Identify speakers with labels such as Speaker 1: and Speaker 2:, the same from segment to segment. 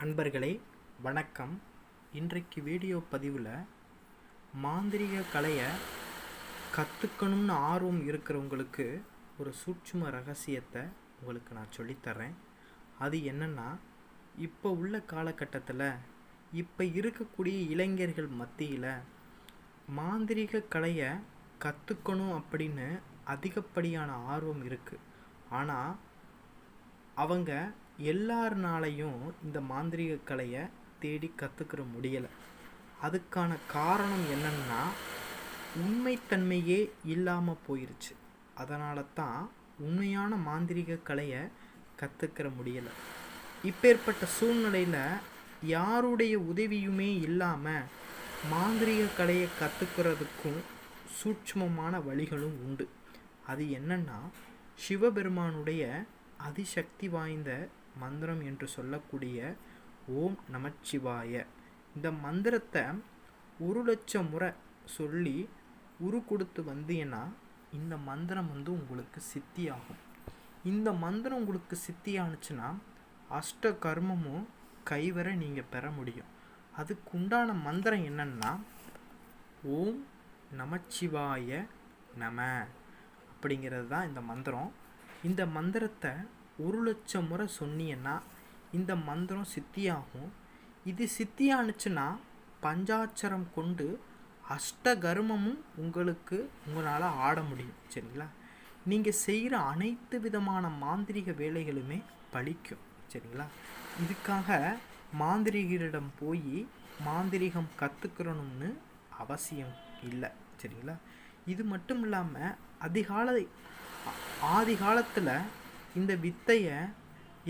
Speaker 1: அன்பர்களே வணக்கம். இன்றைக்கு வீடியோ பதிவில் மாந்திரிக கலையை கற்றுக்கணும்னு ஆர்வம் இருக்கிறவங்களுக்கு ஒரு சூட்சும ரகசியத்தை உங்களுக்கு நான் சொல்லித்தரேன். அது என்னென்னா, இப்போ உள்ள காலகட்டத்தில் இப்போ இருக்கக்கூடிய இளைஞர்கள் மத்தியில் மாந்திரிக கலையை கற்றுக்கணும் அப்படின்னு அதிகப்படியான ஆர்வம் இருக்குது. ஆனால் அவங்க எல்லாருனாலையும் இந்த மாந்திரிக கலையை தேடி கற்றுக்கிற முடியலை. அதுக்கான காரணம் என்னன்னா, உண்மைத்தன்மையே இல்லாமல் போயிருச்சு. அதனால தான் உண்மையான மாந்திரிக கலையை கற்றுக்கிற முடியலை. இப்பேற்பட்ட சூழ்நிலையில் யாருடைய உதவியுமே இல்லாமல் மாந்திரிக கலையை கற்றுக்கிறதுக்கும் சூட்சுமமான வழிகளும் உண்டு. அது என்னன்னா, சிவபெருமானுடைய அதிசக்தி வாய்ந்த மந்திரம் என்று சொல்லக்கூடிய ஓம் நமச்சிவாய இந்த மந்திரத்தை 1,00,000 முறை சொல்லி கொடுத்து வந்தீங்கன்னா இந்த மந்திரம் உங்களுக்கு சித்தியாகும். இந்த மந்திரம் உங்களுக்கு சித்தியானுச்சுன்னா அஷ்ட கர்மமும் கைவர நீங்கள் பெற முடியும். அதுக்கு உண்டான மந்திரம் என்னன்னா, ஓம் நமச்சிவாய நம அப்படிங்கிறது தான் இந்த மந்திரம். இந்த மந்திரத்தை 1,00,000 முறை சொன்னீங்கன்னா இந்த மந்திரம் சித்தியாகும். இது சித்தியானுச்சுன்னா பஞ்சாட்சரம் கொண்டு அஷ்டகர்மமும் உங்களால் ஆட முடியும். சரிங்களா? நீங்கள் செய்கிற அனைத்து விதமான மாந்திரிக வேலைகளுமே பலிக்கும். சரிங்களா? இதுக்காக மாந்திரிகரிடம் போய் மாந்திரிகம் கற்றுக்கிறணும்னு அவசியம் இல்லை. சரிங்களா? இது மட்டும் இல்லாமல் ஆதி காலத்தில் இந்த வித்தையை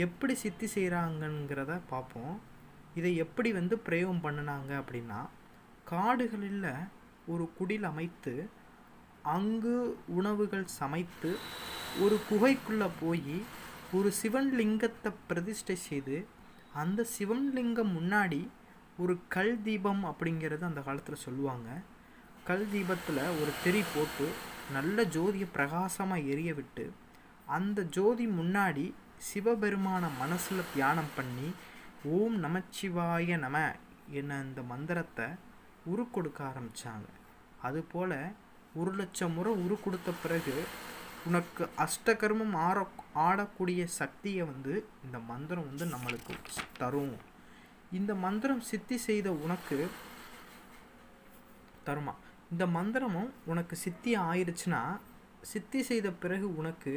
Speaker 1: எப்படி சித்தி செய்கிறாங்கங்கிறத பார்ப்போம். இதை எப்படி பிரயோகம் பண்ணினாங்க அப்படின்னா, காடுகளில் ஒரு குடில் அமைத்து அங்கு உணவுகள் சமைத்து ஒரு குகைக்குள்ளே போய் ஒரு சிவன்லிங்கத்தை பிரதிஷ்டை செய்து அந்த சிவன்லிங்கம் முன்னாடி ஒரு கல் தீபம் அப்படிங்கிறது அந்த காலத்தில் சொல்லுவாங்க. கல் தீபத்தில் ஒரு திரி போட்டு நல்ல ஜோதியை பிரகாசமாக எரிய விட்டு அந்த ஜோதி முன்னாடி சிவபெருமான மனசில் தியானம் பண்ணி ஓம் நமச்சிவாய நம என்ன இந்த மந்திரத்தை கொடுக்க ஆரம்பித்தாங்க. அதுபோல் 1,00,000 முறை கொடுத்த பிறகு உனக்கு அஷ்டகர்மம் ஆடக்கூடிய சக்தியை இந்த மந்திரம் நம்மளுக்கு தரும். இந்த மந்திரம் சித்தி செய்த உனக்கு தருமா? இந்த மந்திரமும் உனக்கு சித்தி ஆயிடுச்சுன்னா, சித்தி செய்த பிறகு உனக்கு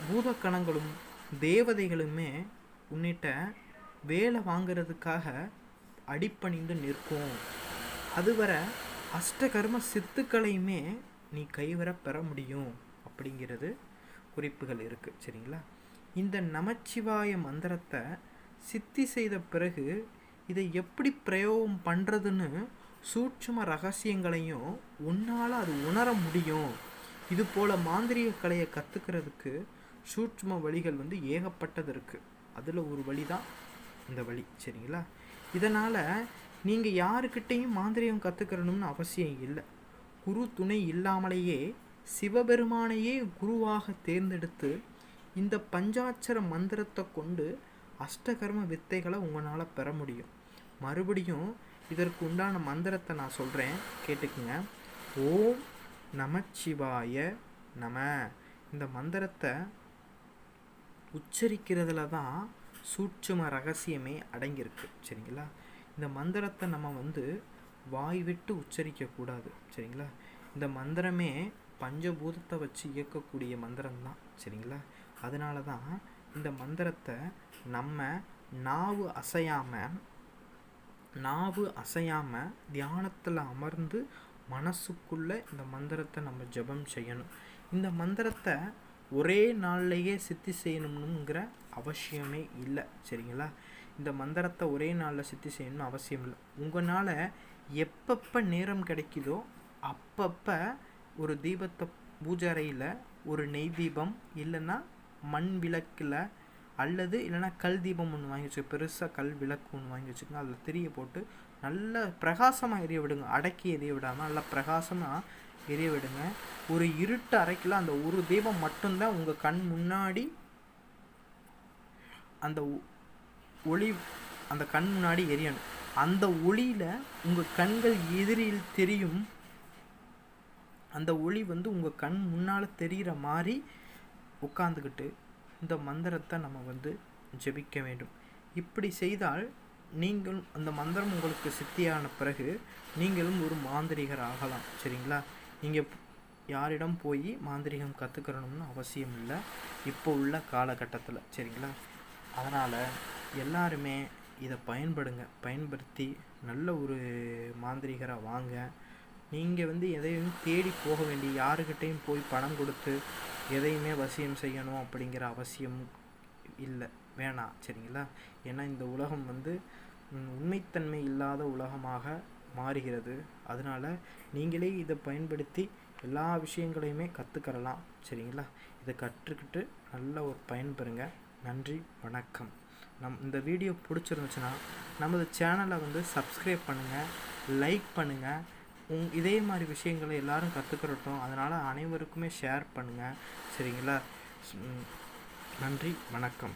Speaker 1: பூதக்கணங்களும் தேவதைகளுமே உன்னிட்ட வேலை வாங்கிறதுக்காக அடிப்பணிந்து நிற்கும். அதுவரை அஷ்டகர்ம சித்துக்களையுமே நீ கைவர பெற முடியும் அப்படிங்கிறது குறிப்புகள் இருக்குது. சரிங்களா? இந்த நமச்சிவாய மந்திரத்தை சித்தி செய்த பிறகு இதை எப்படி பிரயோகம் பண்ணுறதுன்னு சூட்சும ரகசியங்களையும் உன்னால் அது உணர முடியும். இது போல் மாந்திரிக கலையை கற்றுக்கிறதுக்கு சூட்சும வழிகள் ஏகப்பட்டது இருக்குது. அதில் ஒரு வழி தான் இந்த வழி. சரிங்களா? இதனால் நீங்கள் யாருக்கிட்டையும் மாந்திரிகம் கற்றுக்கிறணும்னு அவசியம் இல்லை. குரு துணை இல்லாமலேயே சிவபெருமானையே குருவாக தேர்ந்தெடுத்து இந்த பஞ்சாட்சர மந்திரத்தை கொண்டு அஷ்டகர்ம வித்தைகளை உங்களால் பெற முடியும். மறுபடியும் இதற்கு உண்டான மந்திரத்தை நான் சொல்கிறேன், கேட்டுக்குங்க. ஓம் நமச்சிவாய நம இந்த மந்திரத்தை உச்சரிக்கிறதுல தான் சூட்சும ரகசியமே அடங்கியிருக்கு. சரிங்களா? இந்த மந்திரத்தை நம்ம வாய் விட்டு உச்சரிக்கக்கூடாது. சரிங்களா? இந்த மந்திரமே பஞ்சபூதத்தை வச்சு இயக்கக்கூடிய மந்திரம்தான். சரிங்களா? அதனால தான் இந்த மந்திரத்தை நம்ம நாவு அசையாமல் தியானத்தில் அமர்ந்து மனசுக்குள்ளே இந்த மந்திரத்தை நம்ம ஜபம் செய்யணும். இந்த மந்திரத்தை ஒரே நாள்லையே சித்தி செய்யணுங்கிற அவசியமே இல்லை. சரிங்களா? இந்த மந்திரத்தை ஒரே நாளில் சித்தி செய்யணும்னு அவசியம் இல்லை. உங்களால் எப்பப்போ நேரம் கிடைக்குதோ அப்பப்போ ஒரு தீபத்தை பூஜை அறையில் ஒரு நெய் தீபம் இல்லைன்னா மண் விளக்கில் அல்லது இல்லைனா கல் தீபம் ஒன்று வாங்கி வச்சுக்க, பெருசாக கல் விளக்கு ஒன்று வாங்கி வச்சுக்கோங்க. அதில் திரியை போட்டு நல்ல பிரகாசமாக எரிய விடுங்க. அடக்கி எரிய விடாமல் நல்லா பிரகாசமாக எரிய விடுங்க. ஒரு இருட்டு அறைக்குள்ள அந்த ஒரு தீபம் மட்டும்தான் உங்கள் கண் முன்னாடி அந்த ஒளி அந்த கண் முன்னாடி எரியணும். அந்த ஒளியில் உங்கள் கண்கள் எதிரில் தெரியும், அந்த ஒளி வந்து உங்கள் கண் முன்னால் தெரிகிற மாதிரி உட்காந்துக்கிட்டு இந்த மந்திரத்தை நம்ம வந்து ஜெபிக்க வேண்டும். இப்படி செய்தால் நீங்களும் அந்த மந்திரம் உங்களுக்கு சித்தியான பிறகு நீங்களும் ஒரு மாந்திரிகர் ஆகலாம். சரிங்களா? நீங்கள் யாரிடம் போய் மாந்திரிகம் கற்றுக்கிறணும்னு அவசியம் இல்லை இப்போ உள்ள காலகட்டத்தில். சரிங்களா? அதனால் எல்லாருமே இதை பயன்படுத்தி நல்ல ஒரு மாந்திரிகராக வாங்க. நீங்கள் வந்து எதையும் தேடி போக வேண்டிய, யாருக்கிட்டையும் போய் பணம் கொடுத்து எதையுமே வசியம் செய்யணும் அப்படிங்கிற அவசியம் இல்லை, வேணாம். சரிங்களா? ஏன்னா இந்த உலகம் வந்து உண்மைத்தன்மை இல்லாத உலகமாக மாறுகிறது. அதனால் நீங்களே இதை பயன்படுத்தி எல்லா விஷயங்களையுமே கற்றுக்கிறலாம். சரிங்களா? இதை கற்றுக்கிட்டு நல்ல ஒரு பயன்பெறுங்க. நன்றி, வணக்கம். இந்த வீடியோ பிடிச்சிருந்துச்சுன்னா நமது சேனலை வந்து சப்ஸ்கிரைப் பண்ணுங்கள், லைக் பண்ணுங்கள். இதே மாதிரி விஷயங்களை எல்லாரும் கற்றுக்கிறட்டும். அதனால் அனைவருக்குமே ஷேர் பண்ணுங்கள். சரிங்களா? நன்றி, வணக்கம்.